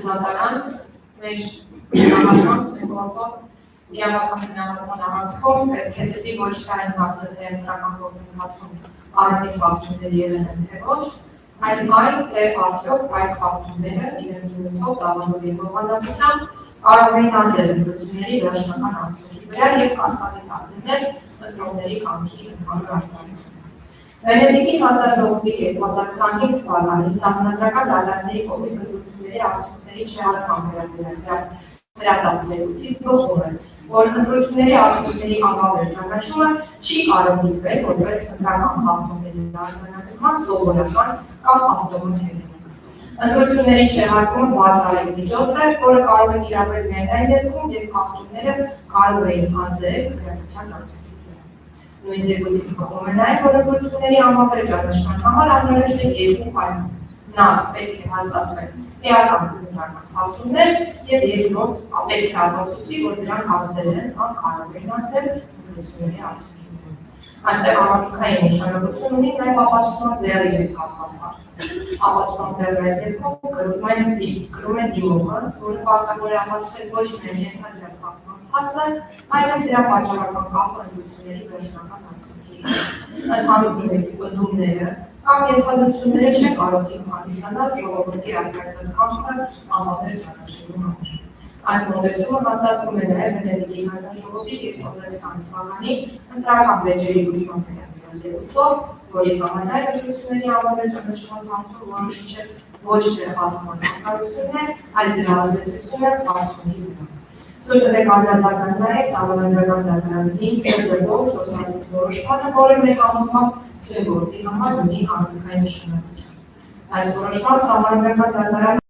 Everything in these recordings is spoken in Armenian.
Դատարան մեր նահանգում սիմվոլով իրավական գնահատման առանցքով պետք է դեպի ոչ թե այն հարցը թե ընտրական գործընթացում առանձին խախտումներ եղել են թե ոչ, այլ այն թե արդյոք այդ խախտումները իրենց բնույթով ծավալվելու բովանդակությամբ կարող էին ազդել ընտրությունների վերջնական արդյունքի վրա և կասկադի տակ դնել ընտրողների կամքի ընդհանուր արտահայտումը։ Վենետիկի հանձնաժողովի 2025 թվականի սահմանադրական դատարանների կողմից ընտրությունների արդյունքների չհարմար վերաբերյալ գլխում է, որ ընտրությունների արդյունքների անվավեր ճանաչումը չի կարող դիտվել որպես ընտրական խախտումների արձանագրման սովորական կամ ավտոմատ հետևանք։ Ընտրությունների չհարմարումը բացառիկ միջոց է, որը կարող է կիրառվել միայն այն դեպքում, երբ խախտումները կարող էին ազդել քննադատության արդյունքի վրա։ Նույն զեկույցից բխում է նաև, որ ընտրությունների անվավեր ճանաչման համար անհրաժեշտ է երկու պայման։ Նախ պետք է հաստատվել էական ընտրական խախտումներ և երկրորդ պետք է ապացուցի, որ դրանք ազդել են կամ կարող էին ազդել ընտրությունների արդյունքի վրա։ Այստեղ առանցքային նշանակություն ունի նաև ապացուցման բեռի հետ կապված հարցը։ Ապացուցման բեռը այս դեպքում կրում է դիմումը, որը բացակայել է ապացուցել ոչ միայն ենթադրյալ խախտման փաստը, այլև դրա պատճառական կապը ընտրությունների վերջնական արդյունքի հետ։ Ընդհանուր պնդումները կամ ենթադրությունները չեն կարող հանդիսանալ ժողովրդի արտահայտած կամքը անվավեր ճանաչելու համար։ Այս մոտեցումը հաստատվում է նաև Վենետիկի հանձնաժողովի 2020 թվականի ընտրական վեճերի լուծման վերաբերյալ զեկույցով, որի համաձայն ընտրությունների անվավեր ճանաչման հարցում որոշիչ է ոչ թե խախտման կարգավորությունն է, այլ դրա ազդեցությունը արդյունքի վրա։ Թույլ տվեք անդրադառնալ նաև սահմանադրական դատարանի 5-4 որոշմանը, որը մեր համոզմամբ սույն գործի համար ունի առանցքային նշանակություն։ Այս որոշմամբ սահմանադրական դատարանը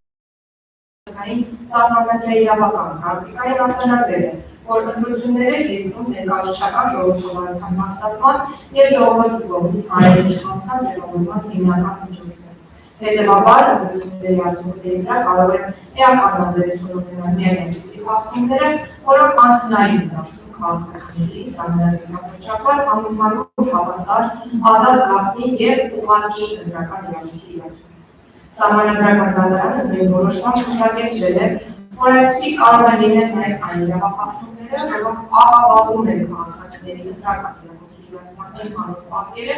սահմանադրի իրավական պրակտիկային արձանագրել է, որ ընտրությունները երկրում ներկայացուցչական ժողովրդավարության հաստատման և ժողովրդի կողմից հայերի իշխանության ձևավորման հիմնական միջոց է։ Հետևաբար, ընտրությունների արդյունքների վրա կարող են էական ազդեցություն ունենալ միայն այնպիսի խախտումները, որոնք անհնարին են դարձնում քաղաքացիների սահմանադրությամբ վճռված համընդհանուր հավասար, ազատ գաղտնի և ուղղակի ընտրական իրավունքի իրացում։ Սահմանադրական դատարանը նույն որոշմամբ հստակեցրել է, որ այդպիսի կարող են լինել նաև այն իրավախախտումները, որոնք աղավաղում են քաղաքացիների ընտրական իրավունքի իրացման ընդհանուր պատկերը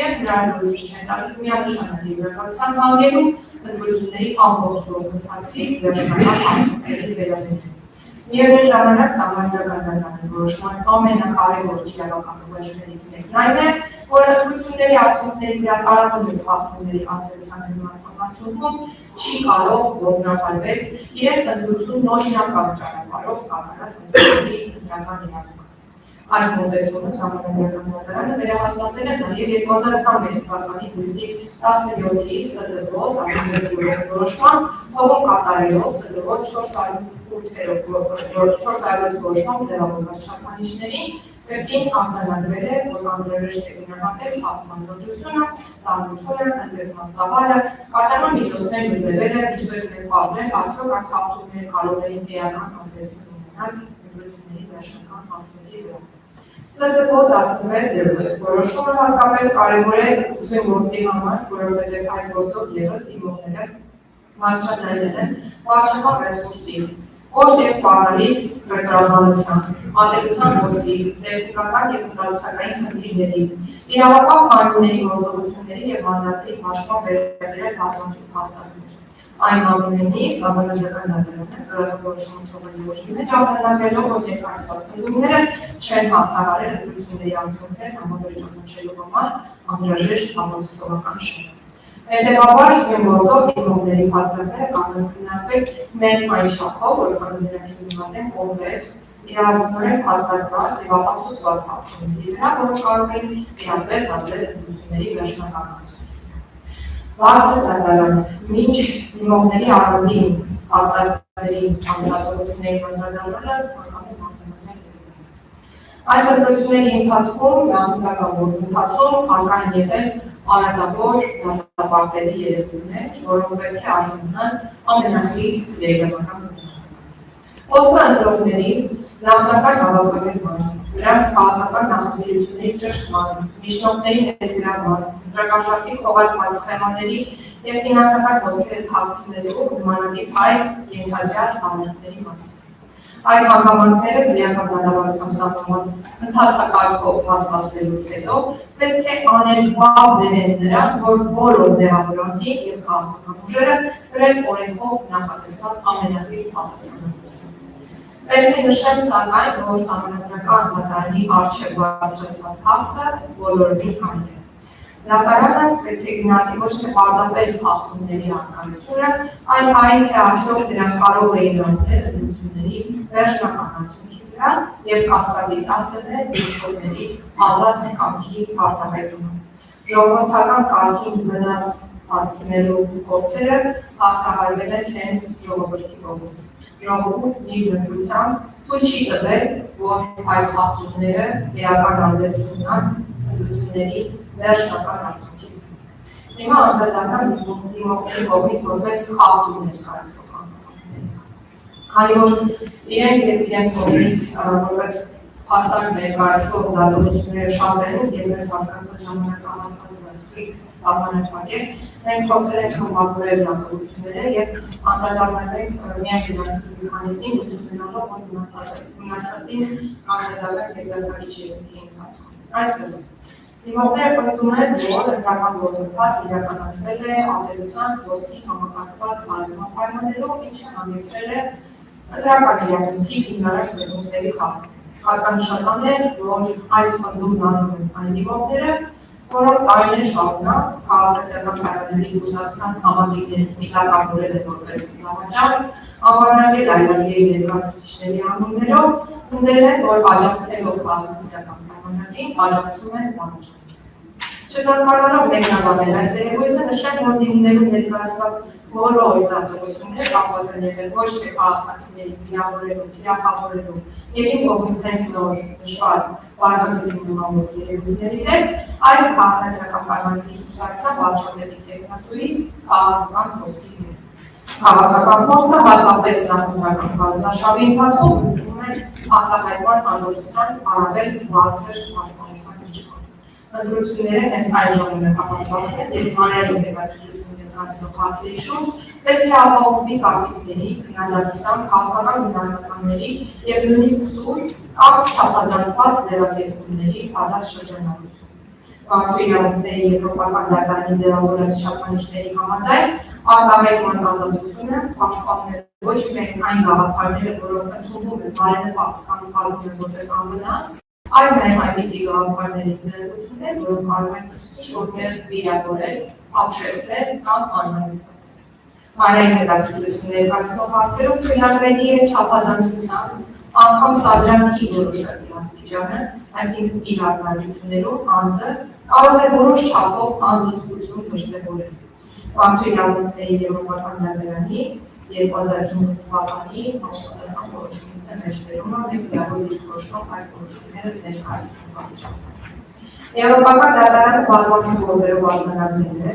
և հնարավորություն չեն տալիս միանշանակ եզրակացության հանգելու ընտրությունների ամբողջ գործընթացի վերջնական արդյունքների վերաբերյալ։ Միևնույն ժամանակ սահմանադրական դատարանի որոշման ամենակարևոր իրավական ուղերձներից մեկն այն է, որ ընտրությունների արդյունքների վրա տարածվող խախտումների ազդեցության արդյունքում չի կարող ոտնահարվել իրենց ընտրությունն օրինական ճանապարհով կատարած ընտրությունների ընտրական իրավունքը։ Այս մոտեցումը սահմանադրական դատարանը վերահաստատել է նաև 2021 թվականի հունիսի 17-ի ՍԴՎ 16 որոշմամբ, հողում կատարելով ՍԴՎ 408 որոշմամբ ձևավորված չափանիշներին, կրկին արձանագրել է, որ անհրաժեշտ է գնահատել խախտման լրջությունը, ծանրությունը, ընդգրկման ծավալը, կատարման միջոցների ձևերը, ինչպես նաև պարզել, արդյոք այդ խախտումները կարող էին էական ազդեցություն ունենալ ընտրությունների վերջնական արդյունքի վրա։ ՍԴՎ 16 որոշումը հատկապես կարևոր է սույն գործի համար, որովհետև այդ գործով ևս դիմողները բարձրաձայնել են վարչական ռեսուրսի, կոշտ և սպառնալից կրկնաբանության, ատելության ոսկի, տեխնիկական և ընտրացակային խնդիրների, իրավապահ մարմինների գործողությունների և մանդատների պաշտպան վերաբերյալ բազմաթիվ փաստարկներ։ Այնուամենայնիվ, սահմանադրական դատարանը որոշում թողել ոչ մի մեջ արձանագրելով, որ ներկայացված պնդումները չեն հաղթահարել ընտրությունների արդյունքներն անվավեր ճանաչելու համար անհրաժեշտ ապացուցողական շնորհ։ Հետևաբար, սույն գործով դիմողների փաստարկները կարող են քննարկվել միայն այն չափով, որքան դրանք հիմնված են կոնկրետ իրավունքորեն փաստարկված և ապացուցված խախտումների վրա, որոնք կարող են իրապես ազդել ընտրությունների վերջնական արդյունքին։ Բարձր դատարանը մինչ դիմողների առանձին փաստարկների անդրադառնալը ցանկանում է արձանագրել Այս ընտրությունների ընթացքում անձնական գործընթացում արկան եղել արատավոր դատապարտելի երևույթներ, որոնք պետք է առնան ամենախիստ երևական Խոսքը ընտրողների նախնական հավաքագրման, նրանց քաղաքական նախասիրությունների ճշտման, միջնորդների ներգրավման, ընտրակաշառքի խոհարարված սխեմաների և ֆինանսական ոսկերը քաղցնելու նմանատիպ այլ ենթադրյալ համակարգերի մասին։ Այդ հանգամանքները քրեական դատավարությամբ սահմանված ընթացակարգով հաստատվելուց հետո պետք է աներկբա բերեն նրան, որ բոլոր դեղավորանցի և քաղաքական ուժերը գրել օրենքով նախատեսված ամենախիստ պատասխանատվությունը։ Պետք է նշեմ սակայն, որ սահմանադրական դատարանի առջև բարձրացված հարցը բոլորովին այն է։ Դատարանը պետք է գնահատի ոչ թե պարզապես հաղթումների առկայությունը, այլ այն, թե արդյոք դրանք կարող էին հասնել ընտրությունների վերջնական արդյունքի վրա և կասկածի տակ դնել դիտորդների ազատ կամքի արտահայտումը։ Ժողովրդական կարգին վնաս հասցնելու փորձերը հաղթահարվել են հենց ժողովրդի կողմից։ Ժողովուրդն իր ընտրությամբ թույլ չի տվել, որ այդ խախտումները էական ազդեցություն ունենան ընտրությունների վերջնական արդյունքին։ Հիմա անդրադառնամ դիմորդների կողմից որպես խախտում ներկայացվող հանգամանքներին։ Քանի որ իրենք և իրենց կողմից որպես փաստարկ ներկայացվող դատողությունները շատ են և մեզ հատկացված ժամանակահատվածը խիստ սահմանափակ է, մենք փորձել ենք խմբավորել դատողությունները և անդրադառնալ ենք միայն ֆինանսի մեխանիզմին, ուսումնալով, որ մնացածին անդրադառնալ եզրակացի ելույթի ընթացքում։ Այսպես, դիմորդները պնդում են, որ ընտրական գործընթաց իրականացվել է ատելության ոսկի համակարգված հարցման պայմաններով, ինչը հանգեցրել է ընտրական իրավունքի հիմնարար սկզբունքների խախտման։ Հատկանշական է, որ այս պնդումն անում են այն դիմորդները, որոնք տարիներ շարունակ քաղաքացիական պայմանների կուսակցության համակիրները միտակավորել են որպես լավաճան, անվանակել այլազգերի ներկայացուցիչների անուններով, ընդդել են, որ աջակցելով քաղաքացիական պայմաններին աջակցում են լավաճանություն։ Չզարգանալով մեկնաբանել այս երևույթը, նշեմ, որ դիմումներում ներկայացված բոլոր դատողությունները կապված են եղել ոչ թե քաղաքացիների վիրավորելու, թիրախավորելու և իմ կողմից հենց նոր նշված վարքագծի նմանող երևույթների հետ, այլ քաղաքացիական պայմանների կուսակցության վարչապետի տեխնացուի քաղաքական խոսքի հետ։ Քաղաքական խոսքը հատկապես նախընտրական քարոզարշավի ընթացքում ընդունում է արտահայտման ազատության առավել բարձր պաշտպանության միջավայր։ Ընտրությունները հենց այս ժամանակահատվածն են, երբ հանրային հետաքրքրություն ներկայացնող հարցերի շուրջ պետք է ապահովվի կարծիքների, քննադատության, քաղաքական գնահատականների և նույնիսկ սուր կամ չափազանցված ձևակերպումների ազատ շրջանառություն։ Մարդու իրավունքների եվրոպական դատարանի ձևավորած չափանիշների համաձայն արտահայտման ազատությունը պաշտպանում է ոչ միայն այն գաղափարները, որոնք ընդունվում են բարենպաստ կամ կալվում են որպես անվնաս, այլ նաև այնպիսի գաղափարների ներկայացումներ, որոնք կարող են ինչ-որ վիրավորել, ապշեցնել կամ անհանգստացնել։ Հանրային հետաքրքրություն ներկայացնող հարցերում թույլատրելի է չափազանցության, անգամ սադրանքի որոշակի աստիճանը, այսինքն իր արտահայտություններում անձը կարող է որոշ չափով անզսպություն դրսևորել։ Մարդու իրավունքների եվրոպական դատարանի 2005 թվականի համապատասխան որոշումից է մեջբերումը և իրավունք դիրքորոշող այդ որոշումները ներկայացնված։ Եվրոպական դատարանը բազմաթիվ գործերով արձանագրել է,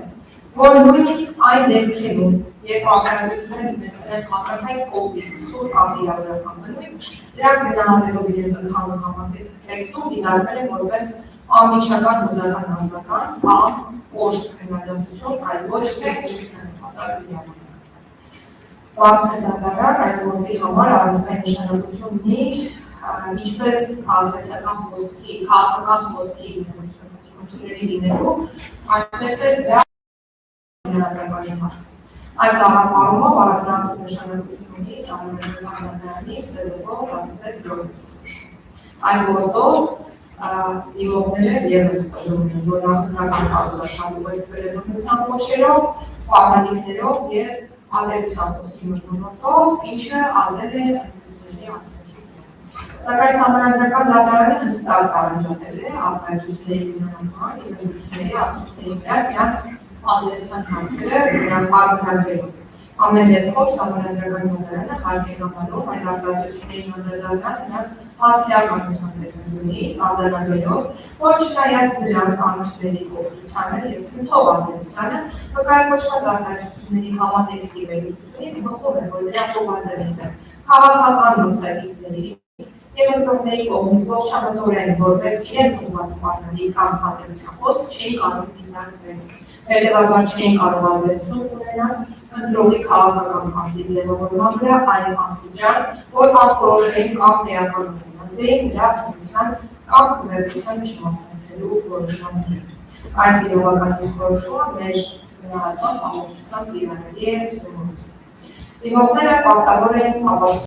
որ նույնիսկ այն դեպքերում, երբ արտահայտությունները ունեցել են հակառակ կողմից սուր կամ իրավական բնույթ, դրանք գնահատելով իրենց ընդհանուր համատեղ տեքստում դիտարկվել են որպես անմիջական հուզական հանձնական կամ կոշտ քննադատություն, այլ ոչ թե ինքնանպատակ իրավունք։ Բարձր դատարան այս գործի համար առանձնային նշանակություն ունի ինչպես քաղաքացիական խոսքի, քաղաքական խոսքի ընդունելի լինելու, այնպես էլ դրա գնահատականի հարց։ Այս առնչությամբ առանձնահատուկ նշանակություն ունի Սահմանադրական դատարանի սերվով 16 զորացուցիչ։ Այդ գործով դիմորդները ևս պնդում են, որ նախընտրական քարոզարշավը վերցվել է բնության կոչերով, սպառնալիքներով և ատելության խոսքի մթնոլորտով, ինչը ազդել է ընտրությունների արդյունքի վրա։ Սակայն Սահմանադրական դատարանը հստակ տարանջատել է արտահայտությունների գնահատման և ընտրությունների արդյունքների վրա իրենց ազդեցության հարցերը արձանագրելով Ամեն դեպքում սահմանադրական դատարանը հարկ է համարում այդ արտահայտություններին անդրադառնալ նրանց հասարակականության տեսանկյունից, արձանագրելով, որ չնայած նրանց անունների կողմությանը և ցնցող ազդեցությանը, վկայակոչված արտահայտությունների համատեքստի վերլուծությունից բխում է, որ դրանք ուղղված են քաղաքական մրցակիցների և ընտրողների կողմից ողջամտորեն որպես իրենց ուղղված սպառնալի կամ հատկության խոսք չէին կարող դիտարկվել, հետևաբար չէին կարող ազդեցություն ունենալ ընտրողի քաղաքական կարգի ձևավորման վրա այն աստիճան, որ անխորոշ էին կամ էական ունենազդեին նրա ընտրության կամ քվեարկության չմասնակցելու որոշումները։ Այս իրավական դիրքորոշումը մեր գնահատման ամբողջությամբ իրարելի է սովորություն։ Դիմողները պարտավոր են